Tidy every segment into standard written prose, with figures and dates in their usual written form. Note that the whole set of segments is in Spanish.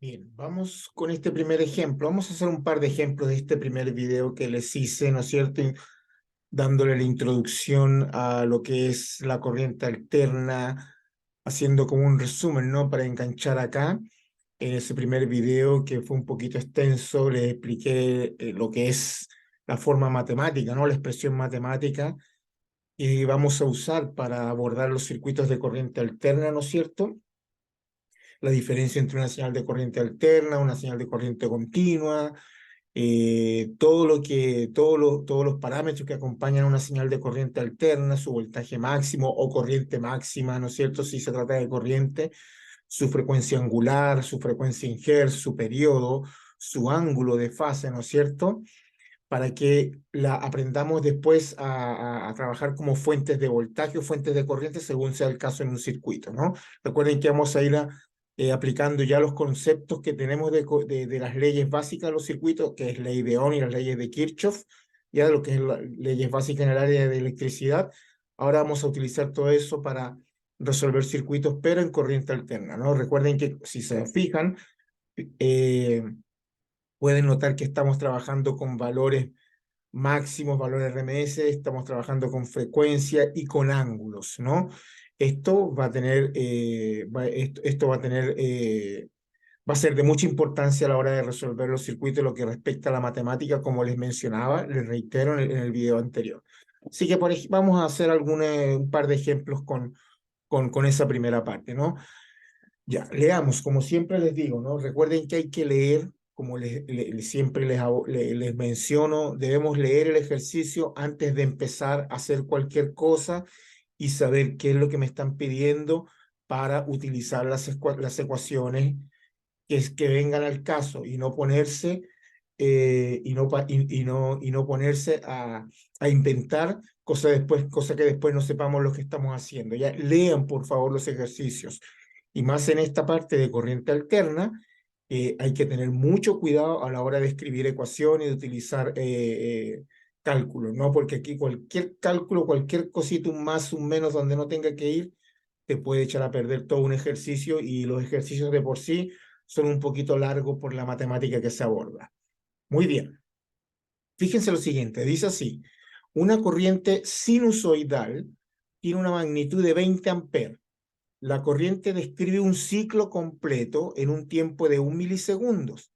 Bien, vamos con este primer ejemplo. Vamos a hacer un par de ejemplos de este primer video que les hice, ¿no es cierto? Dándole la introducción a lo que es la corriente alterna, haciendo como un resumen, ¿no? Para enganchar acá. En ese primer video, que fue un poquito extenso, les expliqué lo que es la forma matemática, ¿no? La expresión matemática, y vamos a usar para abordar los circuitos de corriente alterna, ¿no es cierto? La diferencia entre una señal de corriente alterna, una señal de corriente continua, todos los parámetros que acompañan una señal de corriente alterna, su voltaje máximo o corriente máxima, ¿no es cierto? Si se trata de corriente, su frecuencia angular, su frecuencia en hertz, su periodo, su ángulo de fase, ¿no es cierto? Para que la aprendamos después a trabajar como fuentes de voltaje o fuentes de corriente según sea el caso en un circuito, ¿no? Recuerden que vamos a ir aplicando ya los conceptos que tenemos de las leyes básicas de los circuitos, que es ley de Ohm y las leyes de Kirchhoff, ya de lo que es las leyes básicas en el área de electricidad. Ahora vamos a utilizar todo eso para resolver circuitos, pero en corriente alterna, ¿no? Recuerden que si se fijan, eh, pueden notar que estamos trabajando con valores máximos, valores RMS, estamos trabajando con frecuencia y con ángulos, ¿no? Esto va a tener, esto va a ser de mucha importancia a la hora de resolver los circuitos, lo que respecta a la matemática, como les mencionaba, les reitero en el video anterior. Así que vamos a hacer un par de ejemplos con esa primera parte, ¿no? Ya, leamos, como siempre les digo, ¿no? Recuerden que hay que leer, como siempre les menciono, debemos leer el ejercicio antes de empezar a hacer cualquier cosa y saber qué es lo que me están pidiendo para utilizar las ecuaciones que vengan al caso y no ponerse, y no ponerse a inventar cosa que después no sepamos lo que estamos haciendo. Ya, lean por favor los ejercicios. Y más en esta parte de corriente alterna, hay que tener mucho cuidado a la hora de escribir ecuaciones y de utilizar cálculos, ¿no? Porque aquí cualquier cálculo, cualquier cosita, un más, un menos, donde no tenga que ir, te puede echar a perder todo un ejercicio, y los ejercicios de por sí son un poquito largos por la matemática que se aborda. Muy bien. Fíjense lo siguiente, dice así: una corriente sinusoidal tiene una magnitud de 20 amperes. La corriente describe un ciclo completo en un tiempo de 1 milisegundos.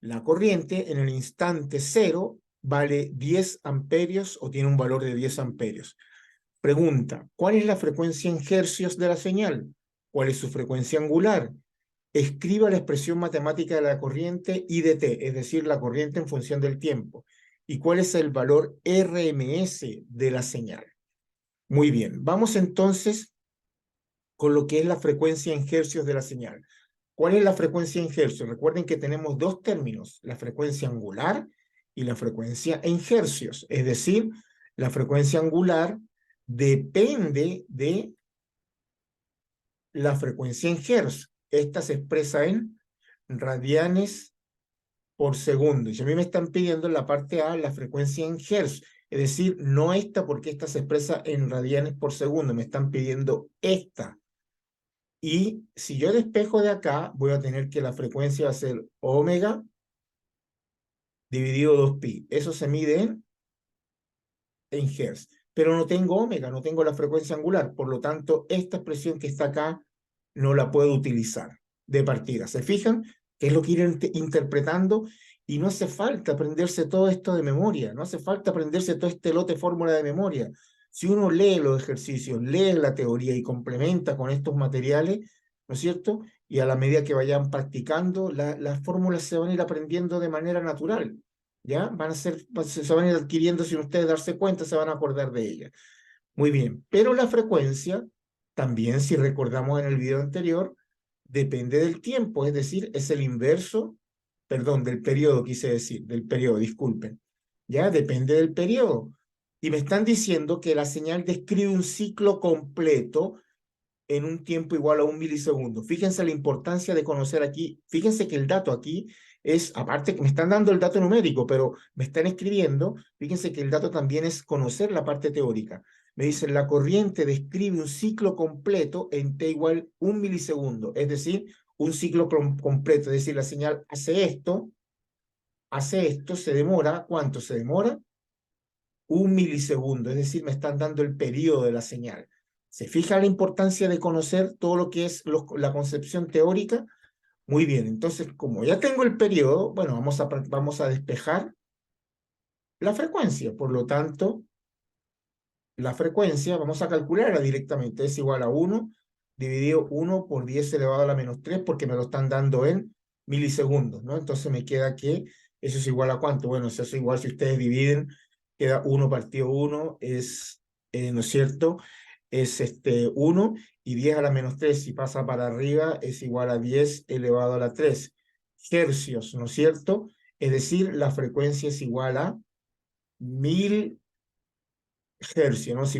La corriente en el instante cero vale 10 amperios o tiene un valor de 10 amperios. Pregunta: ¿cuál es la frecuencia en hercios de la señal? ¿Cuál es su frecuencia angular? Escriba la expresión matemática de la corriente I de t, es decir, la corriente en función del tiempo. ¿Y cuál es el valor RMS de la señal? Muy bien, vamos entonces con lo que es la frecuencia en hercios de la señal. ¿Cuál es la frecuencia en hercios? Recuerden que tenemos dos términos, la frecuencia angular y la frecuencia en hercios. Es decir, la frecuencia angular depende de la frecuencia en hertz. Esta se expresa en radianes por segundo. Y a mí me están pidiendo en la parte A la frecuencia en hertz. Es decir, no esta, porque esta se expresa en radianes por segundo. Me están pidiendo esta. Y si yo despejo de acá, voy a tener que la frecuencia va a ser omega dividido 2pi. Eso se mide en hertz. Pero no tengo omega, no tengo la frecuencia angular. Por lo tanto, esta expresión que está acá no la puedo utilizar de partida. ¿Se fijan? Que es lo que ir interpretando. Y no hace falta aprenderse todo esto de memoria. No hace falta aprenderse todo este lote de fórmula de memoria. Si uno lee los ejercicios, lee la teoría y complementa con estos materiales, ¿no es cierto? Y a la medida que vayan practicando, las fórmulas se van a ir aprendiendo de manera natural. ¿Ya? Se van a ir adquiriendo sin ustedes darse cuenta, se van a acordar de ella. Muy bien, pero la frecuencia, también si recordamos en el video anterior, depende del tiempo, es decir, es el inverso, perdón, del periodo, quise decir, del periodo, disculpen. ¿Ya? Depende del periodo. Y me están diciendo que la señal describe un ciclo completo en un tiempo igual a 1 milisegundo. Fíjense la importancia de conocer aquí. Fíjense que el dato aquí es, aparte que me están dando el dato numérico, pero me están escribiendo, fíjense que el dato también es conocer la parte teórica. Me dicen: la corriente describe un ciclo completo en t igual 1 milisegundo, es decir, un ciclo completo, es decir, la señal hace esto, se demora, ¿cuánto se demora? 1 milisegundo, es decir, me están dando el periodo de la señal. ¿Se fija la importancia de conocer todo lo que es la concepción teórica? Muy bien, entonces, como ya tengo el periodo, bueno, vamos a despejar la frecuencia. Por lo tanto, la frecuencia, vamos a calcularla directamente, es igual a 1 dividido 1 por 10 elevado a la menos 3, porque me lo están dando en milisegundos, ¿no? Entonces me queda que eso es igual a ¿cuánto? Bueno, eso es igual, si ustedes dividen, queda 1 partido 1, es, ¿no es cierto? Es 1, y 10 a la menos 3, si pasa para arriba, es igual a 10 elevado a la 3 hercios, ¿no es cierto? Es decir, la frecuencia es igual a 1000 hercios, ¿no? Si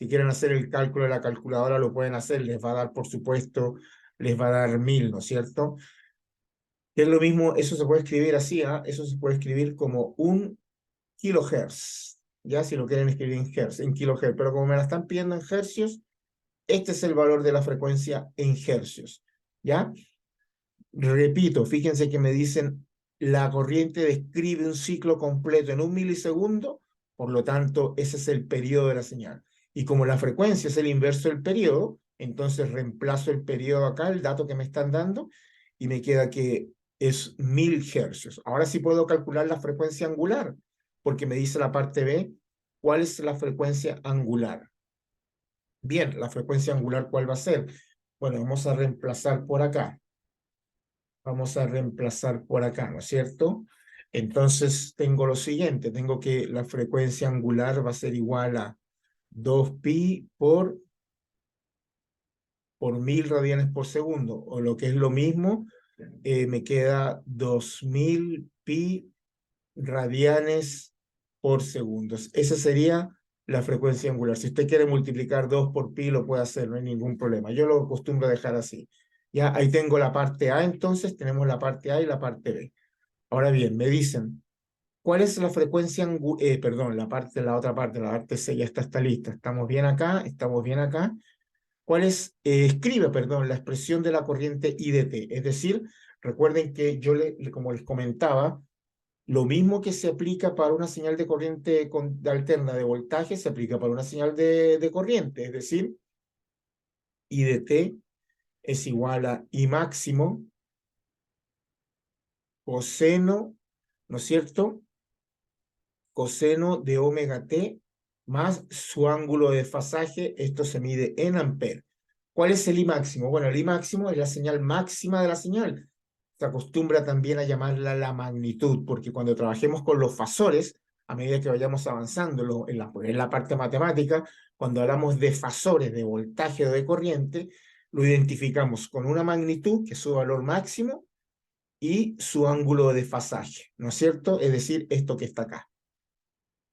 quieren hacer el cálculo de la calculadora, lo pueden hacer, les va a dar, por supuesto, les va a dar 1000, ¿no es cierto? Que es lo mismo, eso se puede escribir así, ¿ah? Eso se puede escribir como 1 kilohertz, ya si lo quieren escribir en hertz, en kilohertz, pero como me la están pidiendo en hercios, este es el valor de la frecuencia en hercios, ¿ya? Repito, fíjense que me dicen la corriente describe un ciclo completo en 1 milisegundo, por lo tanto, ese es el periodo de la señal. Y como la frecuencia es el inverso del periodo, entonces reemplazo el periodo acá, el dato que me están dando, y me queda que es 1000 hercios. Ahora sí puedo calcular la frecuencia angular, porque me dice la parte B, ¿cuál es la frecuencia angular? Bien, la frecuencia angular, ¿cuál va a ser? Bueno, vamos a reemplazar por acá. Vamos a reemplazar por acá, ¿no es cierto? Entonces tengo lo siguiente, tengo que la frecuencia angular va a ser igual a 2pi por 1000 radianes por segundo, o lo que es lo mismo, me queda 2000 pi radianes por segundo. Esa sería la frecuencia angular. Si usted quiere multiplicar 2 por pi, lo puede hacer, no hay ningún problema. Yo lo acostumbro a dejar así. Ya ahí tengo la parte A, entonces tenemos la parte A y la parte B. Ahora bien, me dicen, ¿cuál es la frecuencia perdón, la otra parte, la parte C, ya está lista. Estamos bien acá, estamos bien acá. ¿Cuál es, escribe, perdón, la expresión de la corriente I de t? Es decir, recuerden que yo, como les comentaba, lo mismo que se aplica para una señal de corriente alterna de voltaje, se aplica para una señal de corriente. Es decir, I de t es igual a I máximo coseno, ¿no es cierto? Coseno de omega t más su ángulo de desfasaje, esto se mide en amperes. ¿Cuál es el I máximo? Bueno, el I máximo es la señal máxima de la señal. Se acostumbra también a llamarla la magnitud, porque cuando trabajemos con los fasores, a medida que vayamos avanzando en la parte matemática, cuando hablamos de fasores de voltaje o de corriente, lo identificamos con una magnitud, que es su valor máximo, y su ángulo de desfasaje, ¿no es cierto? Es decir, esto que está acá.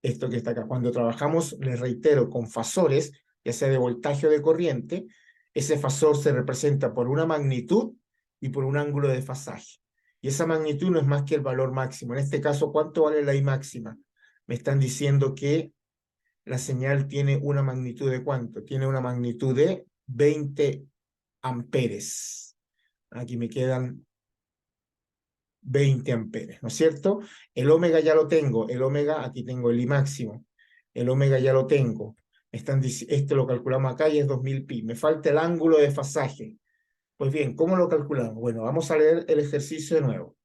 Esto que está acá. Cuando trabajamos, les reitero, con fasores, ya sea de voltaje o de corriente, ese fasor se representa por una magnitud y por un ángulo de desfasaje. Y esa magnitud no es más que el valor máximo. En este caso, ¿cuánto vale la I máxima? Me están diciendo que la señal tiene una magnitud de ¿cuánto? Tiene una magnitud de 20 amperes. Aquí me quedan 20 amperes, ¿no es cierto? El omega ya lo tengo, el omega, aquí tengo el I máximo, el omega ya lo tengo. Esto lo calculamos acá y es 2000 pi. Me falta el ángulo de desfasaje. Pues bien, ¿cómo lo calculamos? Bueno, vamos a leer el ejercicio de nuevo.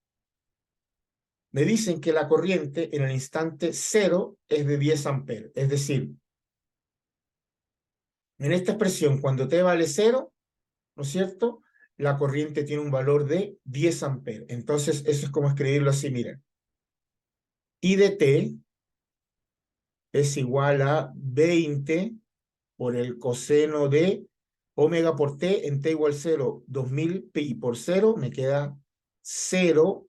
Me dicen que la corriente en el instante 0 es de 10 amperes. Es decir, en esta expresión, cuando t vale 0, ¿no es cierto? La corriente tiene un valor de 10 amperes. Entonces, eso es como escribirlo así, miren. I de t es igual a 20 por el coseno de omega por t en t igual 0, 2000 pi por 0, me queda 0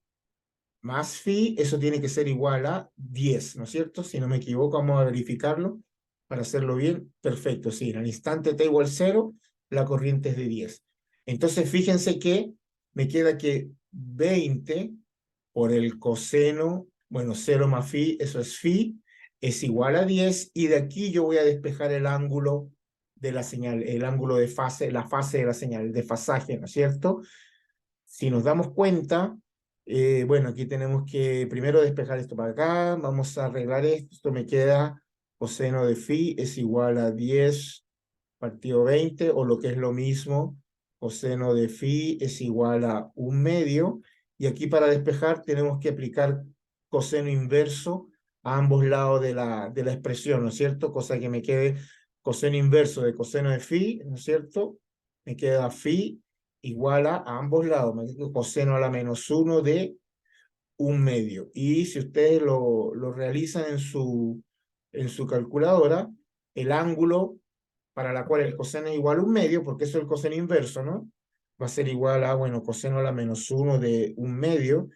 más phi, eso tiene que ser igual a 10, ¿no es cierto? Si no me equivoco, vamos a verificarlo para hacerlo bien. Perfecto, sí, en el instante t igual 0, la corriente es de 10. Entonces, fíjense que me queda que 20 por el coseno, bueno, 0 más phi, eso es phi, es igual a 10, y de aquí yo voy a despejar el ángulo de la señal, el ángulo de fase, la fase de la señal, el desfasaje, ¿no es cierto? Si nos damos cuenta, bueno, aquí tenemos que primero despejar esto para acá, vamos a arreglar esto me queda coseno de phi es igual a 10 partido 20, o lo que es lo mismo, coseno de phi es igual a 1/2, y aquí para despejar tenemos que aplicar coseno inverso a ambos lados de la expresión, ¿no es cierto? Cosa que me quede coseno inverso de coseno de phi, ¿no es cierto? Me queda phi igual a ambos lados, me queda coseno a la -1 de 1/2. Y si ustedes lo realizan en su calculadora, el ángulo para la cual el coseno es igual a 1/2, porque eso es el coseno inverso, ¿no? Va a ser igual a, bueno, coseno a la -1 de 1/2,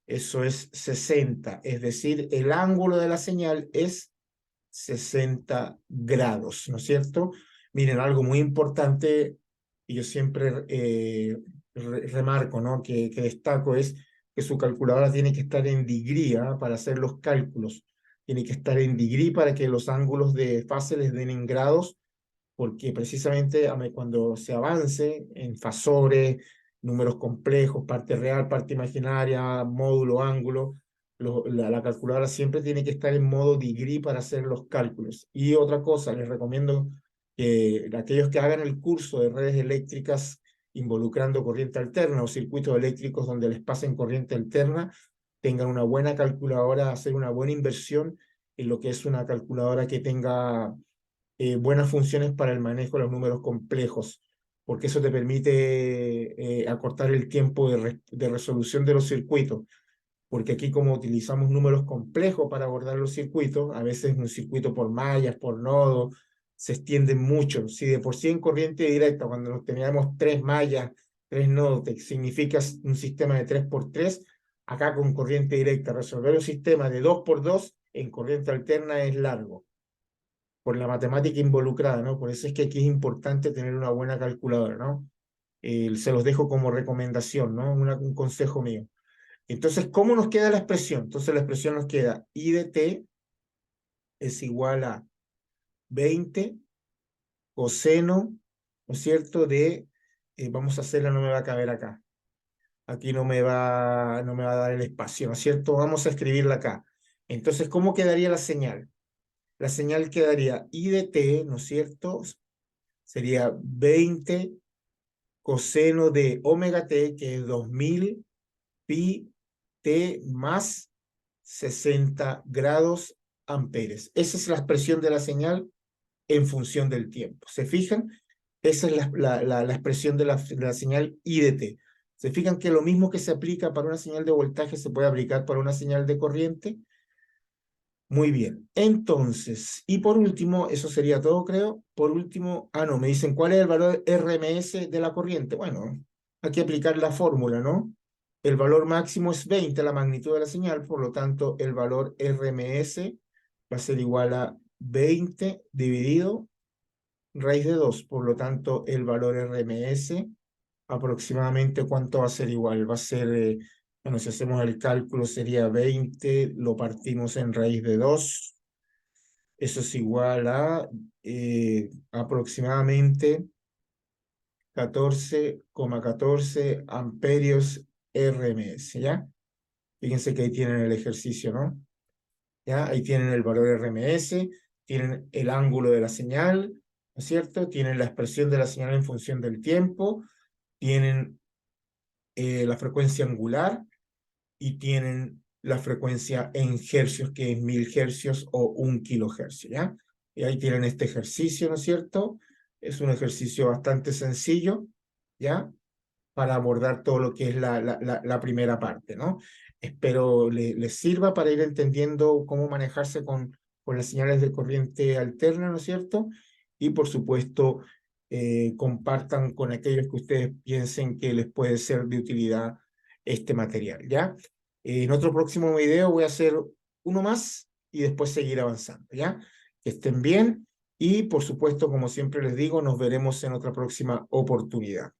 eso es 60, es decir, el ángulo de la señal es 60 grados, ¿no es cierto? Miren, algo muy importante, y yo siempre remarco, ¿no? Que destaco es que su calculadora tiene que estar en degree, ¿ah? Para hacer los cálculos. Tiene que estar en degree para que los ángulos de fase les den en grados, porque precisamente cuando se avance en fasores, números complejos, parte real, parte imaginaria, módulo, ángulo, la calculadora siempre tiene que estar en modo degree para hacer los cálculos. Y otra cosa, les recomiendo que aquellos que hagan el curso de redes eléctricas involucrando corriente alterna o circuitos eléctricos donde les pasen corriente alterna, tengan una buena calculadora, hacer una buena inversión en lo que es una calculadora que tenga buenas funciones para el manejo de los números complejos, porque eso te permite acortar el tiempo de resolución de los circuitos, porque aquí como utilizamos números complejos para abordar los circuitos, a veces un circuito por mallas, por nodos, se extienden mucho. Si de por sí en corriente directa, cuando nos teníamos 3 mallas, 3 nodos, significa un sistema de 3x3, acá con corriente directa, resolver un sistema de 2x2 en corriente alterna es largo por la matemática involucrada, ¿no? Por eso es que aquí es importante tener una buena calculadora, ¿no? Se los dejo como recomendación, ¿no? Un consejo mío. Entonces, ¿cómo nos queda la expresión? Entonces, la expresión nos queda I de t es igual a 20 coseno, ¿no es cierto? Vamos a hacerla, no me va a caber acá. Aquí no me va a dar el espacio, ¿no es cierto? Vamos a escribirla acá. Entonces, ¿cómo quedaría la señal? La señal quedaría I de t, ¿no es cierto? Sería 20 coseno de omega t, que es 2000 pi t más 60 grados amperes. Esa es la expresión de la señal en función del tiempo. ¿Se fijan? Esa es la expresión de la señal I de t. ¿Se fijan que lo mismo que se aplica para una señal de voltaje se puede aplicar para una señal de corriente? Muy bien, entonces, y por último, eso sería todo, creo. Por último, no, me dicen, ¿cuál es el valor RMS de la corriente? Bueno, hay que aplicar la fórmula, ¿no? El valor máximo es 20, la magnitud de la señal, por lo tanto, el valor RMS va a ser igual a 20 dividido raíz de 2. Por lo tanto, el valor RMS, aproximadamente, ¿cuánto va a ser igual? Va a ser, bueno, si hacemos el cálculo, sería 20, lo partimos en raíz de 2. Eso es igual a aproximadamente 14,14 amperios RMS, ¿ya? Fíjense que ahí tienen el ejercicio, ¿no? ¿Ya? Ahí tienen el valor RMS, tienen el ángulo de la señal, ¿no es cierto? Tienen la expresión de la señal en función del tiempo, tienen la frecuencia angular y tienen la frecuencia en hercios, que es 1000 hercios o 1 kilohercio, ¿ya? Y ahí tienen este ejercicio, ¿no es cierto? Es un ejercicio bastante sencillo, ¿ya? Para abordar todo lo que es la primera parte, ¿no? Espero les sirva para ir entendiendo cómo manejarse con las señales de corriente alterna, ¿no es cierto? Y por supuesto, compartan con aquellos que ustedes piensen que les puede ser de utilidad este material, ¿ya? En otro próximo video voy a hacer uno más y después seguir avanzando, ¿ya? Que estén bien y por supuesto, como siempre les digo, nos veremos en otra próxima oportunidad.